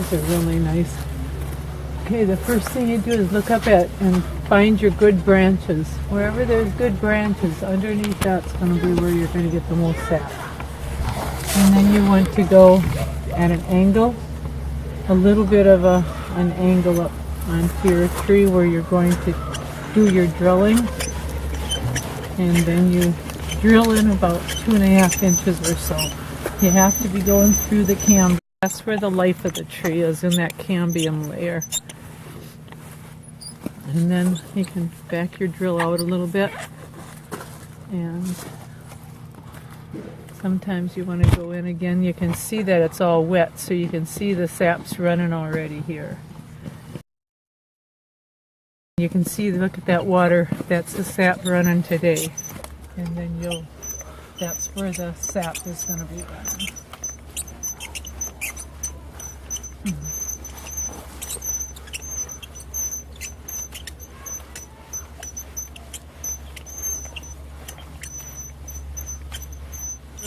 These are really nice. Okay, the first thing you do is look up at and find your good branches. Wherever there's good branches, underneath that's going to be where you're going to get the most sap. And then you want to go at an angle, a little bit of an angle up onto your tree where you're going to do your drilling. And then you drill in about 2.5 inches or so. You have to be going through the cambium. That's where the life of the tree is, in that cambium layer. And then you can back your drill out a little bit. And sometimes you want to go in again. You can see that it's all wet, so you can see the sap's running already here. You can see, look at that water, that's the sap running today. And then that's where the sap is going to be running.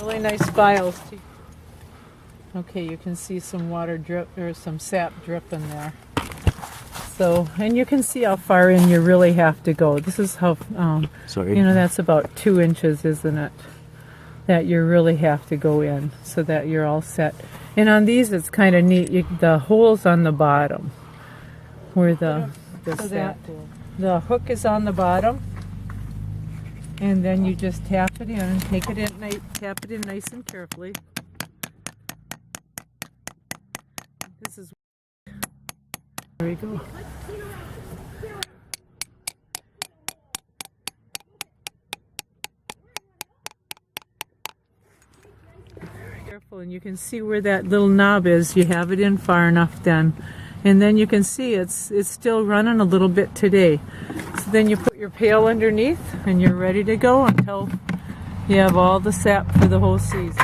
Really nice spiles. Okay, you can see some water drip, or some sap dripping there. So, and you can see how far in you really have to go. This is how, that's about 2 inches, isn't it? That you really have to go in so that you're all set. And on these, it's kind of neat. The hole's on the bottom where the hook is on the bottom. And then you just tap it in and tap it in nice and carefully. This is, there we go. Careful, and you can see where that little knob is. You have it in far enough then. And then you can see it's still running a little bit today. So then you put your pail underneath and you're ready to go until you have all the sap for the whole season.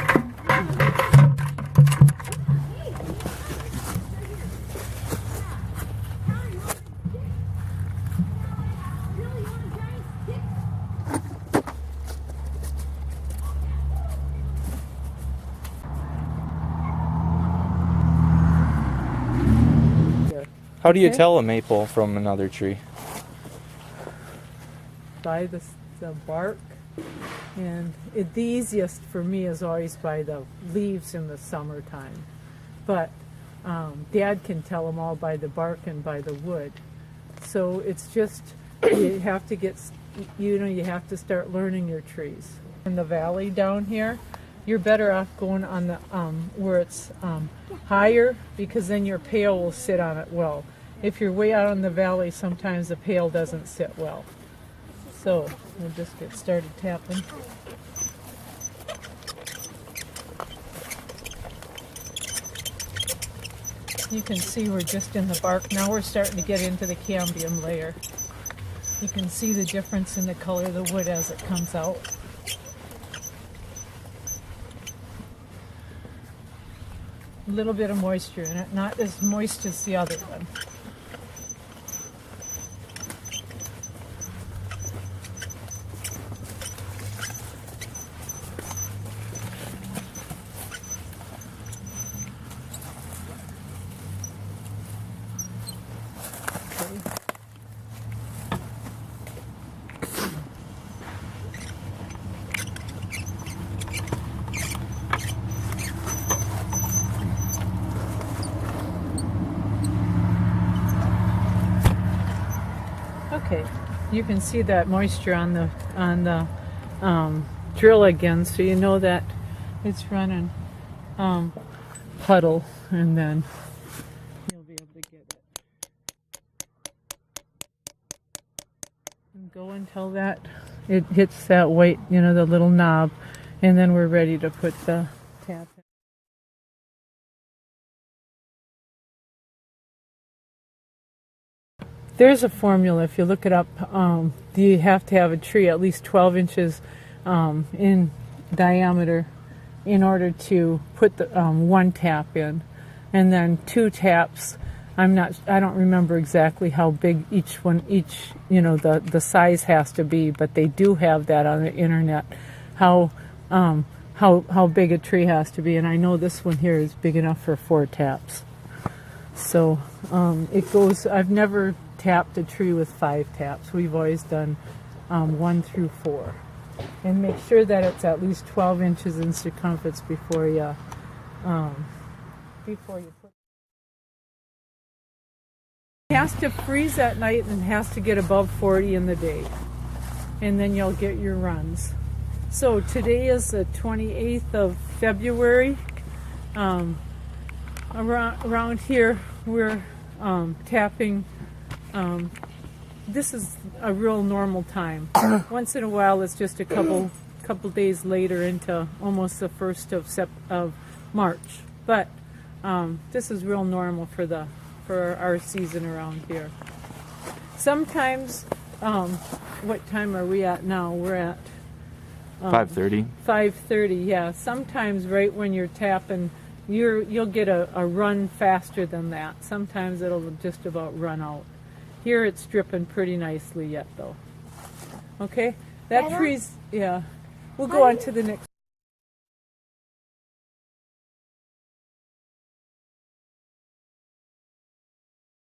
How do you tell a maple from another tree? By the bark, and the easiest for me is always by the leaves in the summertime. But Dad can tell them all by the bark and by the wood. So it's just, you have to start learning your trees. In the valley down here, you're better off going on the where it's higher, because then your pail will sit on it well. If you're way out in the valley, sometimes the pail doesn't sit well. So we'll just get started tapping. You can see we're just in the bark. Now we're starting to get into the cambium layer. You can see the difference in the color of the wood as it comes out. A little bit of moisture in it, not as moist as the other one. Okay, you can see that moisture on the drill again, so you know that it's running puddle, and then you'll be able to get it. And go until that it hits that white, the little knob, and then we're ready to put the tap in. There's a formula, if you look it up. You have to have a tree at least 12 inches in diameter in order to put the one tap in, and then 2 taps. I don't remember exactly how big each the size has to be, but they do have that on the internet, how big a tree has to be, and I know this one here is big enough for 4 taps. So it goes. I've never tapped a tree with 5 taps. We've always done 1 through 4, and make sure that it's at least 12 inches in circumference before you put. It has to freeze at night and has to get above 40 in the day, and then you'll get your runs. So today is the 28th of February. Around here we're tapping. This is a real normal time. Once in a while it's just a couple days later into almost the 1st of March. But this is real normal for our season around here. Sometimes, what time are we at now? We're at 5:30. 5:30. Yeah. Sometimes right when you're tapping, you'll get a run faster than that. Sometimes it'll just about run out. Here it's dripping pretty nicely yet, though. Okay, that tree's, yeah. We'll go on to the next.